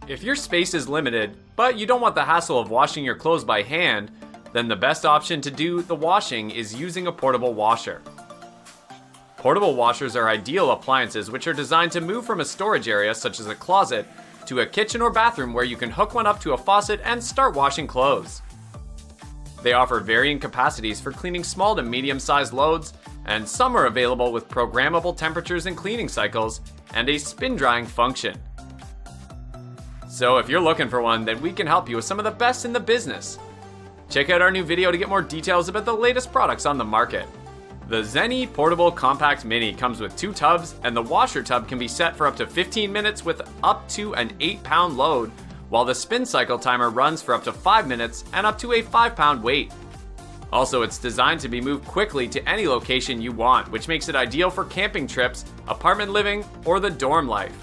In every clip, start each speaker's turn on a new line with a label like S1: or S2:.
S1: If your space is limited, but you don't want the hassle of washing your clothes by hand, then the best option to do the washing is using a portable washer. Portable washers are ideal appliances which are designed to move from a storage area such as a closet to a kitchen or bathroom where you can hook one up to a faucet and start washing clothes. They offer varying capacities for cleaning small to medium-sized loads, and some are available with programmable temperatures and cleaning cycles and a spin drying function. So if you're looking for one, then we can help you with some of the best in the business. Check out our new video to get more details about the latest products on the market. The Zenny Portable Compact Mini comes with 2 tubs, and the washer tub can be set for up to 15 minutes with up to an 8-pound load, while the spin cycle timer runs for up to 5 minutes and up to a 5-pound weight. Also, it's designed to be moved quickly to any location you want, which makes it ideal for camping trips, apartment living, or the dorm life.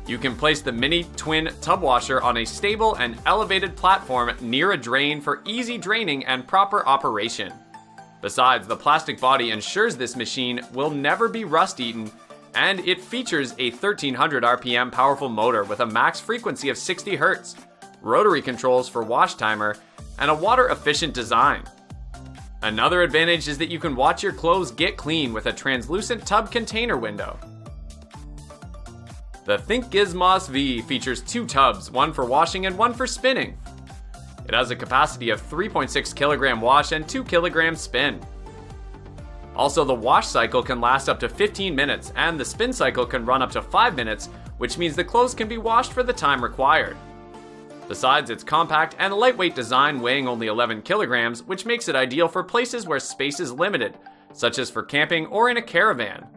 S1: You can place the mini twin tub washer on a stable and elevated platform near a drain for easy draining and proper operation. Besides, the plastic body ensures this machine will never be rust-eaten, and it features a 1300 RPM powerful motor with a max frequency of 60 Hz, rotary controls for wash timer, and a water-efficient design. Another advantage is that you can watch your clothes get clean with a translucent tub container window. The ThinkGizmos V features 2 tubs, one for washing and one for spinning. It has a capacity of 3.6 kilogram wash and 2 kilogram spin. Also, the wash cycle can last up to 15 minutes and the spin cycle can run up to 5 minutes, which means the clothes can be washed for the time required. Besides its compact and lightweight design weighing only 11 kilograms, which makes it ideal for places where space is limited, such as for camping or in a caravan.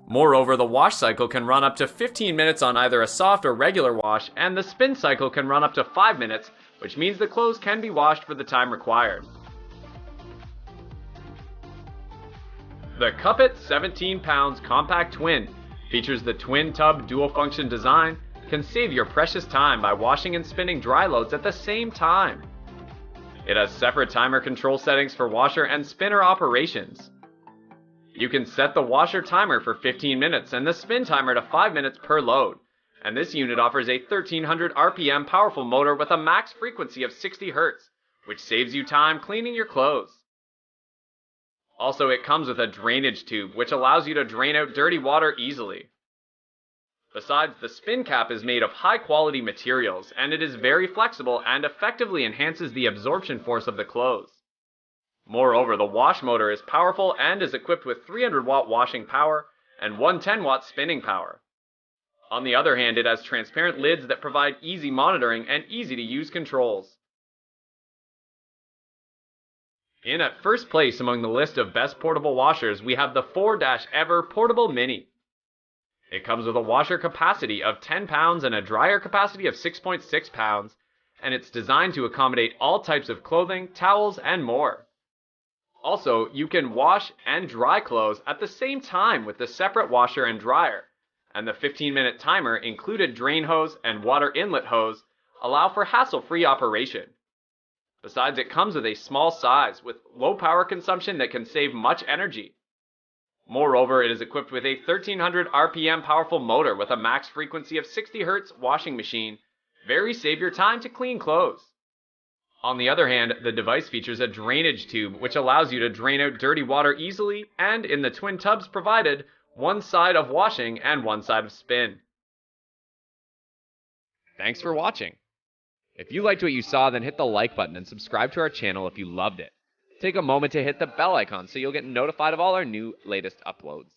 S1: Moreover, the wash cycle can run up to 15 minutes on either a soft or regular wash, and the spin cycle can run up to 5 minutes, which means the clothes can be washed for the time required. The Cuppet 17 pounds Compact Twin features the twin tub dual function design, can save your precious time by washing and spinning dry loads at the same time. It has separate timer control settings for washer and spinner operations. You can set the washer timer for 15 minutes and the spin timer to 5 minutes per load, and this unit offers a 1300 RPM powerful motor with a max frequency of 60 Hz, which saves you time cleaning your clothes. Also, it comes with a drainage tube, which allows you to drain out dirty water easily. Besides, the spin cap is made of high-quality materials, and it is very flexible and effectively enhances the absorption force of the clothes. Moreover, the wash motor is powerful and is equipped with 300-watt washing power and 110-watt spinning power. On the other hand, it has transparent lids that provide easy monitoring and easy-to-use controls. In at first place among the list of best portable washers, we have the 4-Ever Portable Mini. It comes with a washer capacity of 10 pounds and a dryer capacity of 6.6 pounds, and it's designed to accommodate all types of clothing, towels, and more. Also, you can wash and dry clothes at the same time with the separate washer and dryer, and the 15-minute timer, included drain hose and water inlet hose, allow for hassle-free operation. Besides, it comes with a small size with low power consumption that can save much energy. Moreover, it is equipped with a 1300 RPM powerful motor with a max frequency of 60 Hz washing machine. Very save your time to clean clothes. On the other hand, the device features a drainage tube which allows you to drain out dirty water easily, and in the twin tubs provided, one side of washing and one side of spin. Thanks for watching. If you liked what you saw, then hit the like button and subscribe to our channel if you loved it. Take a moment to hit the bell icon so you'll get notified of all our new latest uploads.